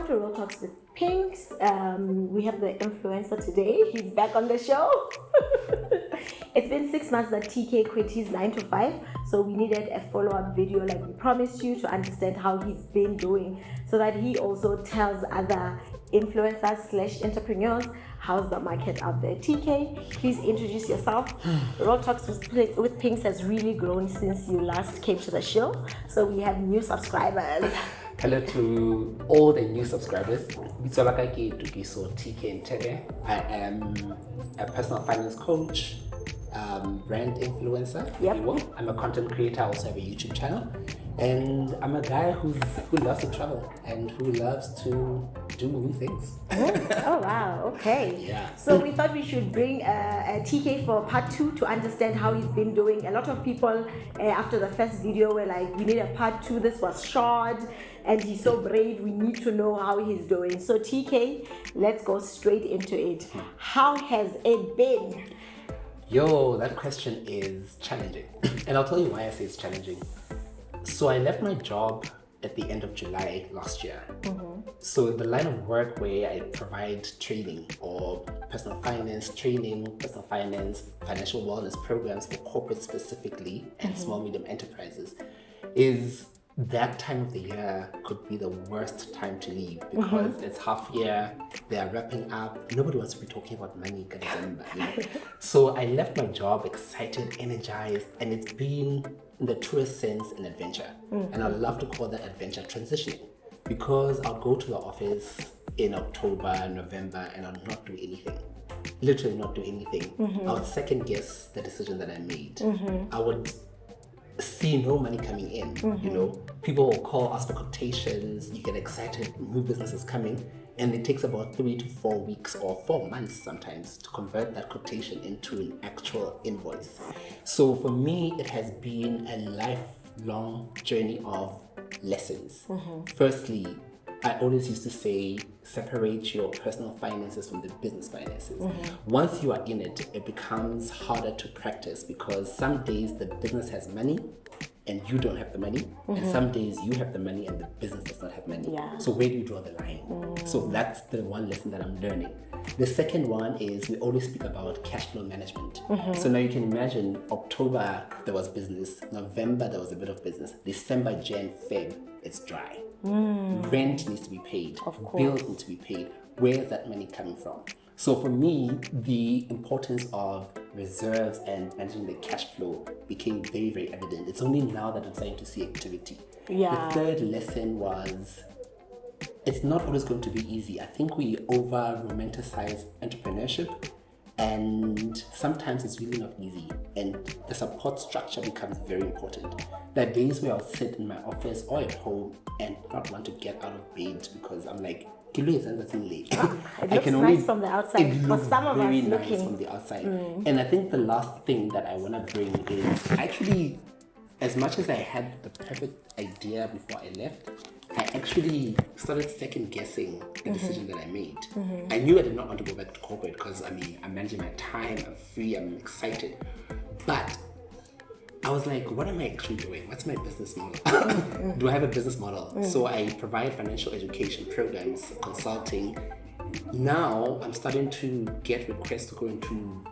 Welcome to Real Talks with Pinks. We have the influencer today. He's back on the show. It's been 6 months that TK quit his 9 to 5, so we needed a follow-up video like we promised you to understand how he's been doing, so that he also tells other influencers / entrepreneurs how's the market out there. TK, please introduce yourself. Real Talks with Pinks has really grown since you last came to the show, so we have new subscribers. Hello to all the new subscribers. Tokiso Tkay Nthebe. I am a personal finance coach, brand influencer, if you will. I'm a content creator, I also have a YouTube channel. And I'm a guy who loves to travel and who loves to do new things. Oh wow, okay. Yeah. So we thought we should bring a TK for part 2 to understand how he's been doing. A lot of people after the first video were like, we need a part 2, this was short and he's so brave, we need to know how he's doing. So TK, let's go straight into it. How has it been? Yo, that question is challenging. And I'll tell you why I say it's challenging. So I left my job at the end of July last year. So the line of work where I provide training or personal finance training, personal finance, financial wellness programs for corporates specifically and small medium enterprises is that time of the year could be the worst time to leave because it's half year, they're wrapping up, nobody wants to be talking about money in December. So I left my job excited, energized, and it's been, in the truest sense, an adventure. And I love to call that adventure transitioning because I'll go to the office in October, November, and I'll not do anything. Literally not do anything. I would second guess the decision that I made. I would see no money coming in, you know. People will call, ask for quotations, you get excited, new business is coming, and it takes about 3 to 4 weeks or 4 months sometimes to convert that quotation into an actual invoice. So for me, it has been a lifelong journey of lessons. Firstly, I always used to say, separate your personal finances from the business finances. Once you are in it, it becomes harder to practice because some days the business has money and you don't have the money, and some days you have the money and the business does not have money. So where do you draw the line? So that's the one lesson that I'm learning. The second one is we always speak about cash flow management. So now you can imagine October there was business, November there was a bit of business, December, Jan, Feb, it's dry. Rent needs to be paid, bills need to be paid. Where is that money coming from? So for me, the importance of reserves and managing the cash flow became very, very evident. It's only now that I'm starting to see activity. The third lesson was it's not always going to be easy. I think we over-romanticize entrepreneurship and sometimes it's really not easy. And the support structure becomes very important. There are days where I'll sit in my office or at home and not want to get out of bed because I'm like, it looks nice from the outside. For some of us, very nice from the outside. And I think the last thing that I want to bring is actually, as much as I had the perfect idea before I left, I actually started second guessing the decision that I made. I knew I did not want to go back to corporate because I'm managing my time, I'm free, I'm excited. But I was like, what am I actually doing? What's my business model? Do I have a business model? So I provide financial education programs, consulting. Now I'm starting to get requests to go into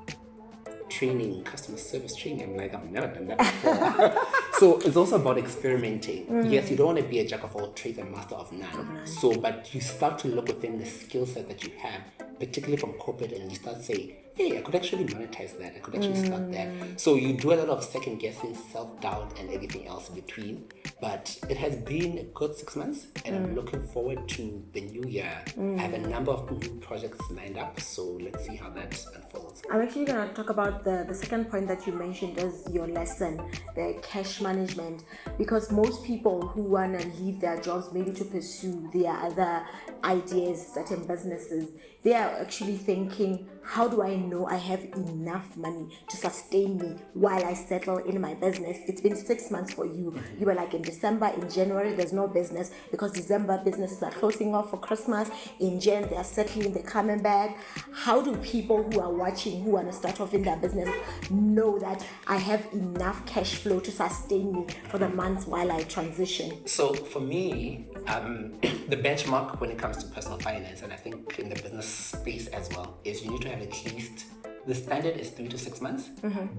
training, customer service training. I'm like, I've never done that before. So it's also about experimenting. Yes, you don't want to be a jack of all trades and master of none. So, but you start to look within the skill set that you have, particularly from corporate, and you start saying, hey, I could actually monetize that. I could actually start that. So you do a lot of second guessing, self-doubt, and everything else in between. But it has been a good 6 months, and I'm looking forward to the new year. I have a number of new projects lined up, so let's see how that unfolds. I'm actually going to talk about the second point that you mentioned as your lesson, the cash management, because most people who want to leave their jobs maybe to pursue their other ideas, certain businesses, they are actually thinking, how do I know I have enough money to sustain me while I settle in my business? It's been 6 months for you. You were like in December, in January, there's no business because December businesses are closing off for Christmas. In Jan, they are settling, they're coming back. How do people who are watching, who want to start off in their business, know that I have enough cash flow to sustain me for the months while I transition? So for me, the benchmark when it comes to personal finance, and I think in the business space as well, is you need to have at least, the standard is 3 to 6 months,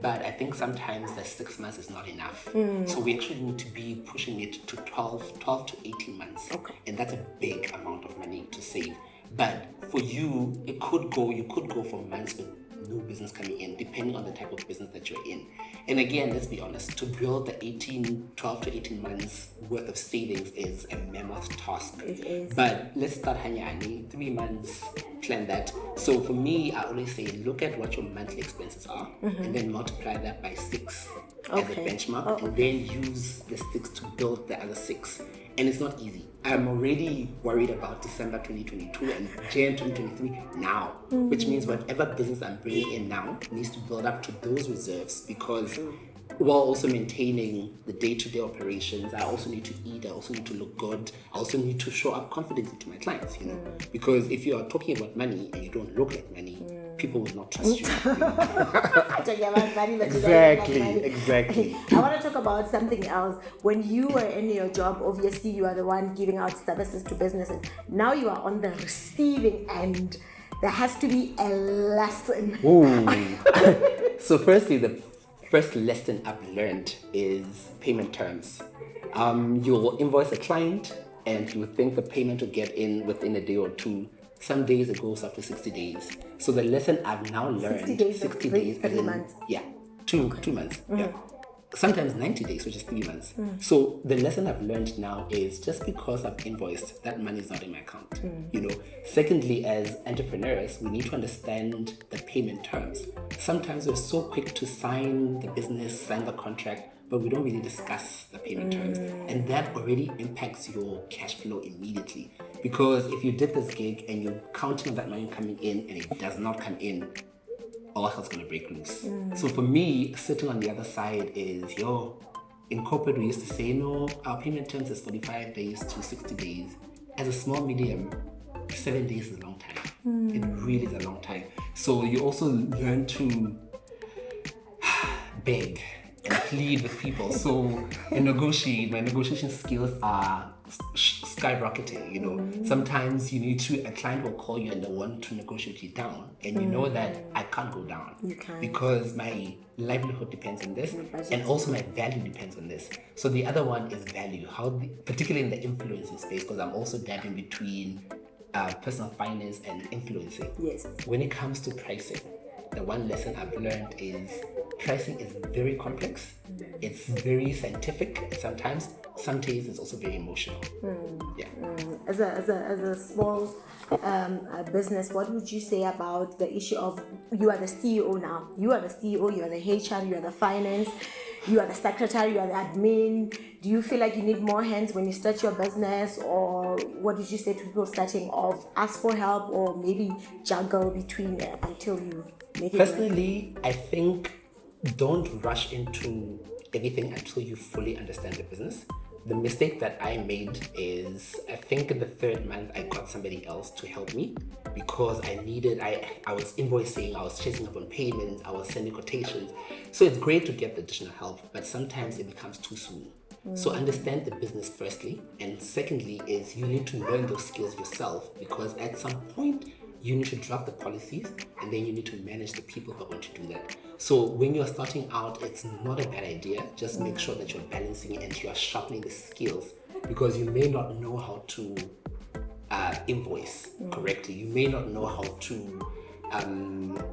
but I think sometimes the 6 months is not enough. So we actually need to be pushing it to 12 to 18 months. Okay. And that's a big amount of money to save. But for you, you could go for months with no business coming in, depending on the type of business that you're in. And again, let's be honest, to build the 12 to 18 months worth of savings is a mammoth task. It is. But let's start hanyani, 3 months, plan that. So for me, I always say, look at what your monthly expenses are, and then multiply that by 6 as a benchmark, and then use the 6 to build the other 6. And it's not easy. I'm already worried about December 2022 and Jan 2023 now, which means whatever business I'm bringing in now needs to build up to those reserves, because while also maintaining the day-to-day operations, I also need to eat, I also need to look good, I also need to show up confidently to my clients, because if you are talking about money and you don't look like money, people will not trust you. Talking about money, but you don't like money. Exactly. I want to talk about something else. When you were in your job, obviously you are the one giving out services to businesses. Now you are on the receiving end. There has to be a lesson. So firstly, the first lesson I've learned is payment terms. You'll invoice a client and you think the payment will get in within a day or two. Some days it goes up to 60 days. So the lesson I've now learned, 60 days, 3 months. Yeah, 2 months. Yeah. Sometimes 90 days, which is 3 months. So the lesson I've learned now is just because I've invoiced, that money is not in my account. Secondly, as entrepreneurs, we need to understand the payment terms. Sometimes we're so quick to sign the business, sign the contract, but we don't really discuss the payment terms. And that already impacts your cash flow immediately. Because if you did this gig and you're counting on that money coming in and it does not come in, all hell's gonna break loose. So for me, sitting on the other side is, in corporate we used to say, no, our payment terms is 45 days to 60 days. As a small medium, 7 days is a long time. It really is a long time. So you also learn to beg and plead with people. So and negotiate. My negotiation skills are skyrocketing. Sometimes a client will call you and they want to negotiate you down, and you know that I can't go down. You can't. Because my livelihood depends on this, and also my value depends on this. So the other one is value, particularly in the influencing space, because I'm also dabbling between personal finance and influencing. Yes. When it comes to pricing, the one lesson I've learned is pricing is very complex. It's very scientific sometimes. Some days it's also very emotional. Yeah. As a small business, what would you say about the issue of, you are the CEO now? You are the CEO, you are the HR, you are the finance, you are the secretary, you are the admin. Do you feel like you need more hands when you start your business? Or what did you say to people starting off? Ask for help, or maybe juggle between them until you make it work? Personally, I think don't rush into everything until you fully understand the business. The mistake that I made is, I think in the 3rd month I got somebody else to help me, because I was invoicing, I was chasing up on payments, I was sending quotations. So it's great to get the additional help, but sometimes it becomes too soon. So understand the business firstly, and secondly is you need to learn those skills yourself, because at some point you need to draft the policies, and then you need to manage the people who are going to do that. So when you're starting out, it's not a bad idea. Just make sure that you're balancing and you are sharpening the skills, because you may not know how to invoice correctly. You may not know how to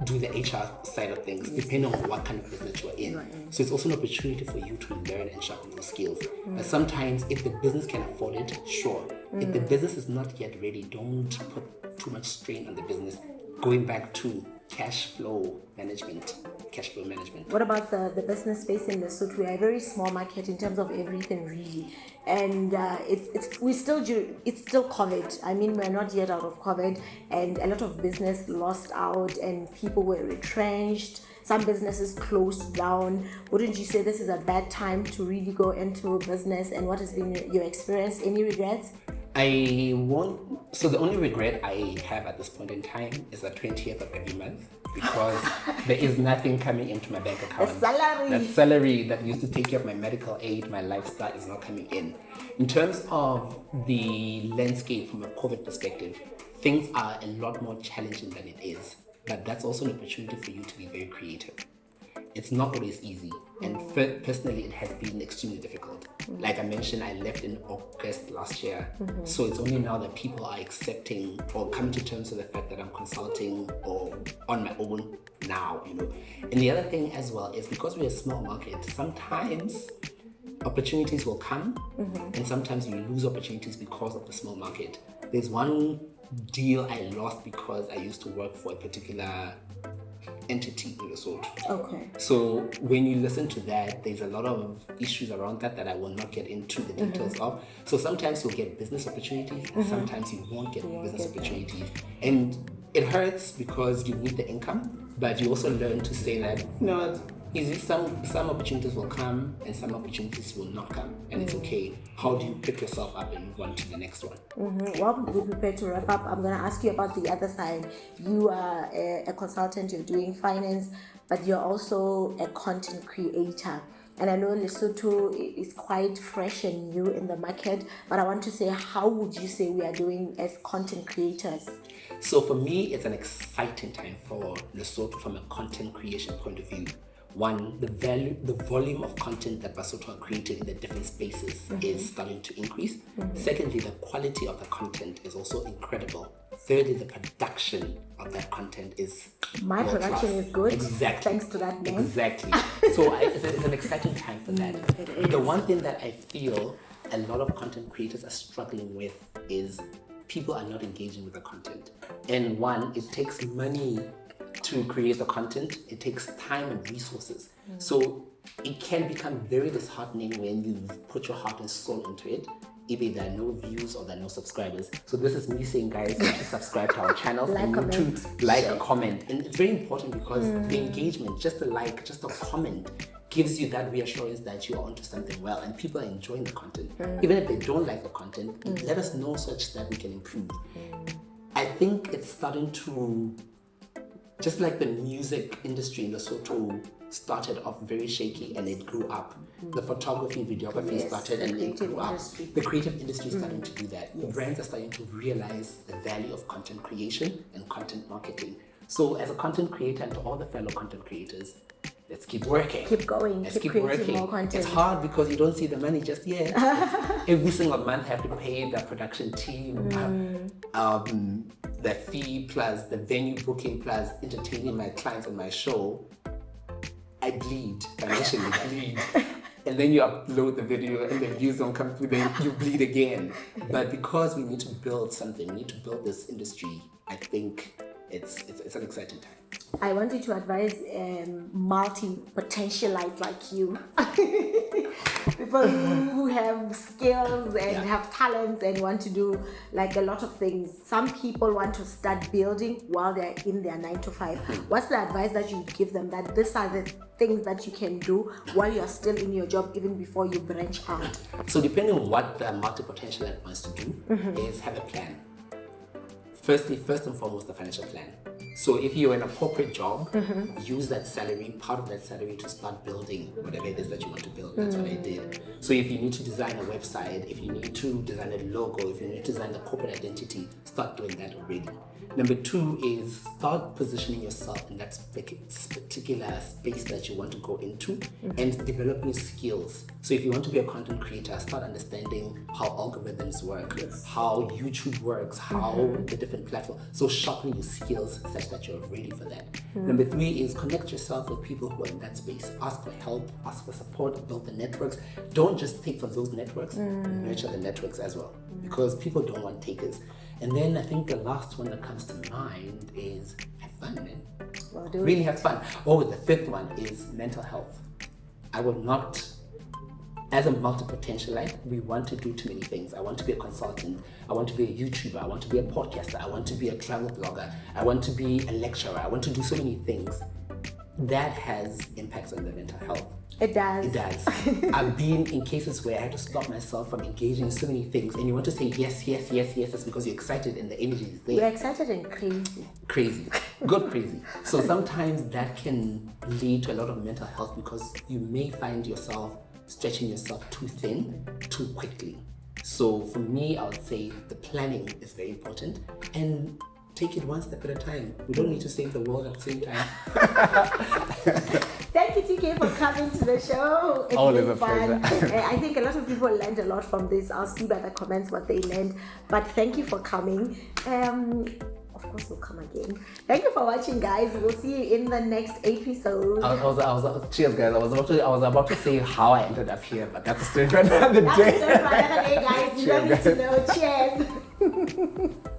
do the HR side of things, depending on what kind of business you're in. So it's also an opportunity for you to learn and sharpen those skills. But sometimes if the business can afford it, sure. If the business is not yet ready, don't put too much strain on the business. Going back to cash flow management, cash flow management. What about the business space in Lesotho? We are a very small market in terms of everything, really, and it's still COVID. I mean, we're not yet out of COVID, and a lot of business lost out, and people were retrenched. Some businesses closed down. Wouldn't you say this is a bad time to really go into business? And what has been your experience? Any regrets? I won't. So the only regret I have at this point in time is the 20th of every month, because there is nothing coming into my bank account. The salary. That salary that used to take care of my medical aid, my lifestyle, is not coming in. In terms of the landscape from a COVID perspective, things are a lot more challenging than it is. But that's also an opportunity for you to be very creative. It's not always easy, and personally it has been extremely difficult. Like I mentioned, I left in August last year, so it's only now that people are accepting or coming to terms with the fact that I'm consulting or on my own now, you know. And the other thing as well is, because we're a small market, sometimes opportunities will come, and sometimes you lose opportunities because of the small market. There's one deal I lost because I used to work for a particular entity in Lesotho. Okay. So when you listen to that, there's a lot of issues around that I will not get into the details of. So sometimes you'll get business opportunities, and sometimes you won't get business opportunities. And it hurts because you need the income, but you also learn to say that, some opportunities will come and some opportunities will not come, and it's okay. How do you pick yourself up and move on to the next one? While we prepare to wrap up, I'm going to ask you about the other side. You are a consultant, you're doing finance, but you're also a content creator. And I know Lesotho is quite fresh and new in the market, but I want to say, how would you say we are doing as content creators? So for me, it's an exciting time for Lesotho from a content creation point of view. One, the volume of content that Basotho are creating in the different spaces is starting to increase. Secondly, the quality of the content is also incredible. Thirdly, the production of that content is My production is good. Exactly. Thanks to that man. Exactly. So it's an exciting time for that. The one thing that I feel a lot of content creators are struggling with is people are not engaging with the content. And one, it takes money to create the content. It takes time and resources. So it can become very disheartening when you put your heart and soul into it. Either there are no views or there are no subscribers. So this is me saying, guys, you need to subscribe to our channel and you need to like a comment. And it's very important because the engagement, just a like, just a comment, gives you that reassurance that you're onto something well and people are enjoying the content. Even if they don't like the content, let us know such that we can improve. I think it's starting to, just like the music industry in Lesotho started off very shaky and it grew up. The photography, videography started and it grew up. The creative industry is starting to do that. Brands are starting to realize the value of content creation and content marketing. So as a content creator, and to all the fellow content creators, let's keep working. Keep going. Let's keep creating working. more content. It's hard because you don't see the money just yet. Every single month I have to pay the production team, the fee plus the venue booking plus entertaining my clients on my show. I bleed, financially bleed. And then you upload the video and the views don't come through, then you bleed again. But because we need to build something, we need to build this industry, I think it's an exciting time. I wanted to advise multi-potentialites like you. People who have skills and have talents and want to do like a lot of things. Some people want to start building while they're in their 9 to 5. What's the advice that you would give them, that these are the things that you can do while you're still in your job, even before you branch out? So depending on what the multi-potentialite wants to do, is have a plan. First and foremost, the financial plan. So if you're in a corporate job, use that salary, part of that salary, to start building whatever it is that you want to build. That's what I did. So if you need to design a website, if you need to design a logo, if you need to design the corporate identity, start doing that already. Number 2 is start positioning yourself in that particular space that you want to go into and developing skills. So if you want to be a content creator, start understanding how algorithms work, how YouTube works, how the different platforms. So sharpen your skills such that you're ready for that. Number 3 is connect yourself with people who are in that space. Ask for help, ask for support, build the networks. Don't just take from those networks, nurture the networks as well, because people don't want takers. And then I think the last one that comes to mind is have fun, man. Well, do really it. have fun. Oh, the fifth one is mental health. I will not, as a multi-potentialite, we want to do too many things. I want to be a consultant. I want to be a YouTuber. I want to be a podcaster. I want to be a travel blogger. I want to be a lecturer. I want to do so many things. That has impacts on the mental health. It does. It does. I've been in cases where I had to stop myself from engaging in so many things, and you want to say yes. That's because you're excited and the energy is there. You're excited and crazy. Crazy. Good crazy. So sometimes that can lead to a lot of mental health because you may find yourself stretching yourself too thin too quickly. So for me, I would say the planning is very important and take it one step at a time. We don't need to save the world at the same time. Thank you, TK, for coming to the show. It's Always been a fun. pleasure. I think a lot of people learned a lot from this. I'll see by the comments what they learned. But thank you for coming. Of course, we'll come again. Thank you for watching, guys. We'll see you in the next episode. Cheers, guys. I was about to say how I ended up here, but that's a story for another day. That's a story for another day, guys. You don't need to know. Cheers.